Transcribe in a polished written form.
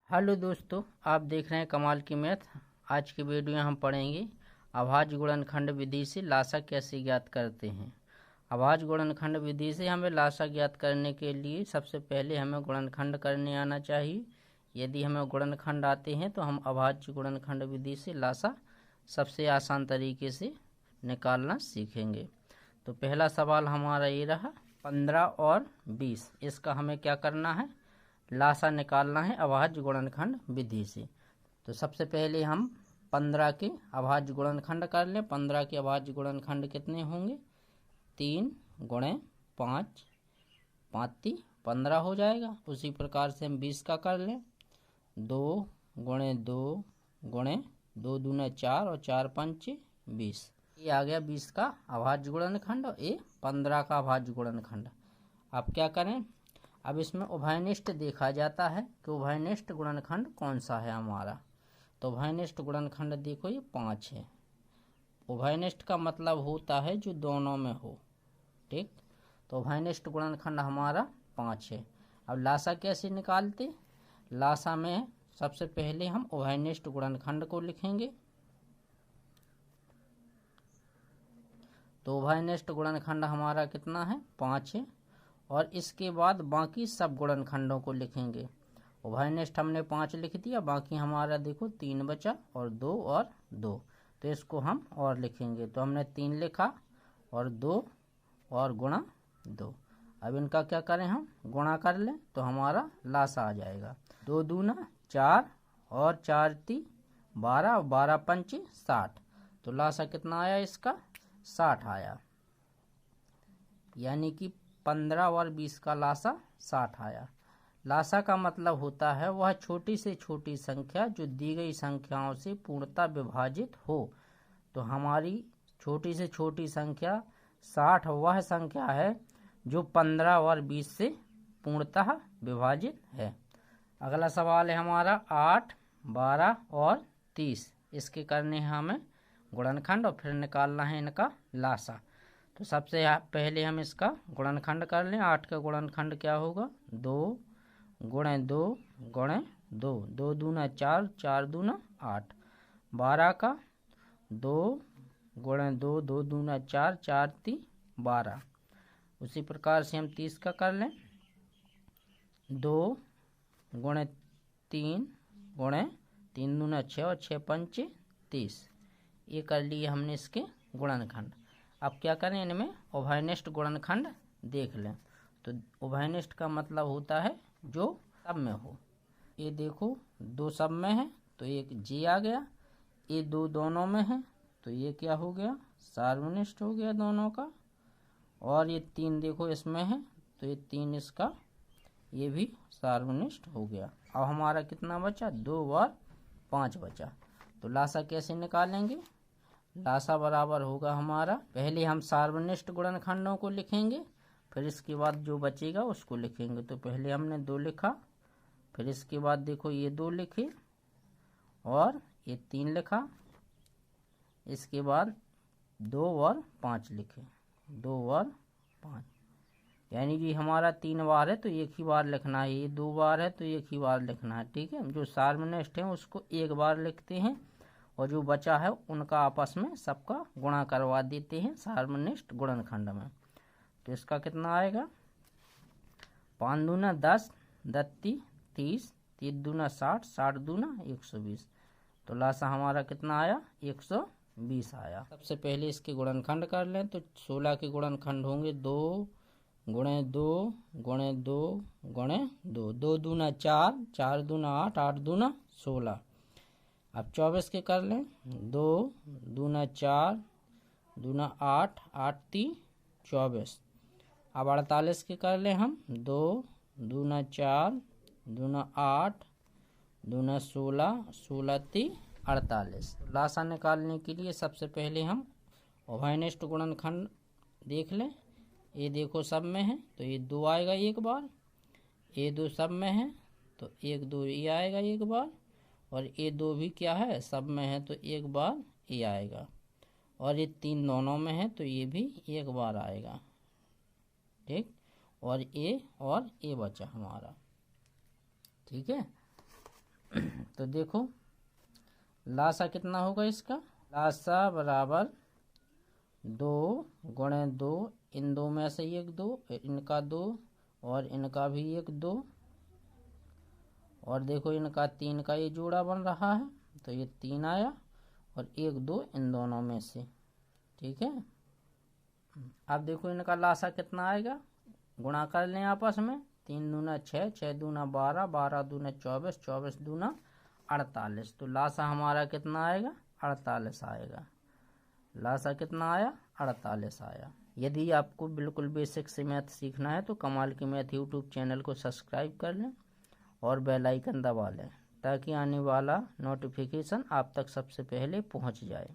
Hello दोस्तों, आप देख रहे हैं कमाल की मैथ। आज की वीडियो में हम पढ़ेंगे अभाज्य गुणनखंड विधि से लासा कैसे ज्ञात करते हैं। अभाज्य गुणनखंड विधि से हमें लासा ज्ञात करने के लिए सबसे पहले हमें गुणनखंड करने आना चाहिए। यदि हमें गुणनखंड आते हैं तो हम अभाज्य गुणनखंड विधि से लासा सबसे आसान तरीके से निकालना सीखेंगे। तो पहला सवाल हमारा ये रहा 15 और 20, इसका हमें क्या करना है, लासा निकालना है अभाज्य गुणनखंड विधि से। तो सबसे पहले हम 15 के अभाज्य गुणनखंड कर लें। 15 के अभाज्य गुणनखंड कितने होंगे, 3 गुणे 5, 5 15 हो जाएगा। उसी प्रकार से हम 20 का कर लें, 2 गुणे 2 गुणे 2 दूना 4 और 4 पंचे 20। ये आ गया 20 का अभाज्य गुणनखंड और ये 15 का अभाज्य गुणनखंड। अब क्या करें, अब इसमें उभयनिष्ठ देखा जाता है कि उभयनिष्ठ गुणनखंड कौन सा है हमारा। तो उभयनिष्ठ गुणनखंड देखो ये 5 है। उभयनिष्ठ का मतलब होता है जो दोनों में हो, ठीक। तो उभयनिष्ठ गुणनखंड हमारा 5 है। अब लासा कैसे निकालते, लासा में सबसे पहले हम उभयनिष्ठ गुणनखंड को लिखेंगे। तो उभयनिष्ठ गुणनखंड हमारा कितना है, 5 है। और इसके बाद बाकी सब गुणनखंडों को लिखेंगे। उभयनिष्ठ हमने 5 लिख दिया, बाकी हमारा देखो 3 बचा और 2 और 2। तो इसको हम और लिखेंगे। तो हमने 3 लिखा और 2 और गुणा 2। अब इनका क्या करें, हम गुणा कर लें तो हमारा लासा आ जाएगा। 2 दूना 4 और 4 ती 12 और 12 पंचे 60। तो लासा कितना आया इसका, 60 आया। यानी कि 15 और 20 का लासा 60 आया। लासा का मतलब होता है वह छोटी से छोटी संख्या जो दी गई संख्याओं से पूर्णतः विभाजित हो। तो हमारी छोटी से छोटी संख्या 60 वह संख्या है जो 15 और 20 से पूर्णतः विभाजित है। अगला सवाल है हमारा 8, 12 और 30। इसके करने हमें गुणनखंड और फिर निकालना है इनका लासा। तो सबसे पहले हम इसका गुणनखंड कर लें। 8 का गुणनखंड क्या होगा, 2 गुणे 2 गुणे 2, 2 दूना 4, 4 दूना 8। 12 का 2 गुणे 2, 2 दूना 4, 4 ती 12। उसी प्रकार से हम 30 का कर लें, 2 गुणे 3 गुणे 3 दूना 6 और 6 पंचे 30। ये कर लिए हमने इसके गुणनखंड। अब क्या करें, इनमें उभयनिष्ठ गुणनखंड देख लें। तो उभयनिष्ठ का मतलब होता है जो सब में हो। ये देखो 2 सब में है तो एक जी आ गया, ये 2 दोनों में है तो ये क्या हो गया, सार्वनिष्ठ हो गया दोनों का। और ये 3 देखो इसमें है तो ये 3 इसका ये भी सार्वनिष्ठ हो गया। अब हमारा कितना बचा, 2 और 5 बचा। तो लासा कैसे निकालेंगे, लासा बराबर होगा हमारा, पहले हम सार्वनिष्ठ गुणनखंडों को लिखेंगे, फिर इसके बाद जो बचेगा उसको लिखेंगे। तो पहले हमने 2 लिखा, फिर इसके बाद देखो ये 2 लिखे और ये 3 लिखा, इसके बाद 2 और 5 लिखे, 2 और 5। यानी कि हमारा 3 बार है तो एक ही बार लिखना है, ये 2 बार है तो एक ही बार लिखना है, ठीक है। जो सार्वनिष्ठ है उसको एक बार लिखते हैं और जो बचा है उनका आपस में सबका गुणा करवा देते हैं सार्वनिष्ठ गुणनखंड में। तो इसका कितना आएगा, 5 दूना 10, 10 ती 30, 3 दूना 60, 60 दूना 120। तो लासा हमारा कितना आया, 120 आया। सबसे पहले इसके गुणनखंड कर लें। तो 16 के गुणनखंड होंगे 2 गुणे 2 गुणे 2 गुणे 2, 2 दूना 4, 4 दूना 8, 8 दूना 16। अब 24 के कर लें, 2 दूना 4 दूना 8, 8 ती 24। अब 48 के कर लें हम, 2 दूना 4 दूना 8 दूना 16, 16 ती 48। लासा निकालने के लिए सबसे पहले हम उभयनिष्ठ गुणनखंड देख लें। ये देखो सब में है तो ये 2 आएगा एक बार, ये 2 सब में है तो 1 2 ये आएगा एक बार, और ये 2 भी क्या है, सब में है तो एक बार ये आएगा, और ये 3 दोनों में है तो ये भी एक बार आएगा, ठीक। और ये बचा हमारा, ठीक है। तो देखो लासा कितना होगा इसका, लासा बराबर 2 गुणे 2, इन दो में से एक 2, इनका 2 और इनका भी एक 2, और देखो इनका 3 का ये जोड़ा बन रहा है तो ये 3 आया, और 1 2 इन दोनों में से, ठीक है। अब देखो इनका लासा कितना आएगा, गुणा कर लें आपस में, 3 दूना 6, 6 दूना 12, 12 दूना 24, 24 दूना 48। तो लासा हमारा कितना आएगा, 48 आएगा। लासा कितना आया, 48 आया। यदि आपको बिल्कुल बेसिक से मैथ सीखना है तो कमाल की मैथ यूट्यूब चैनल को सब्सक्राइब कर लें और बेल आइकन दबा लें ताकि आने वाला नोटिफिकेशन आप तक सबसे पहले पहुंच जाए।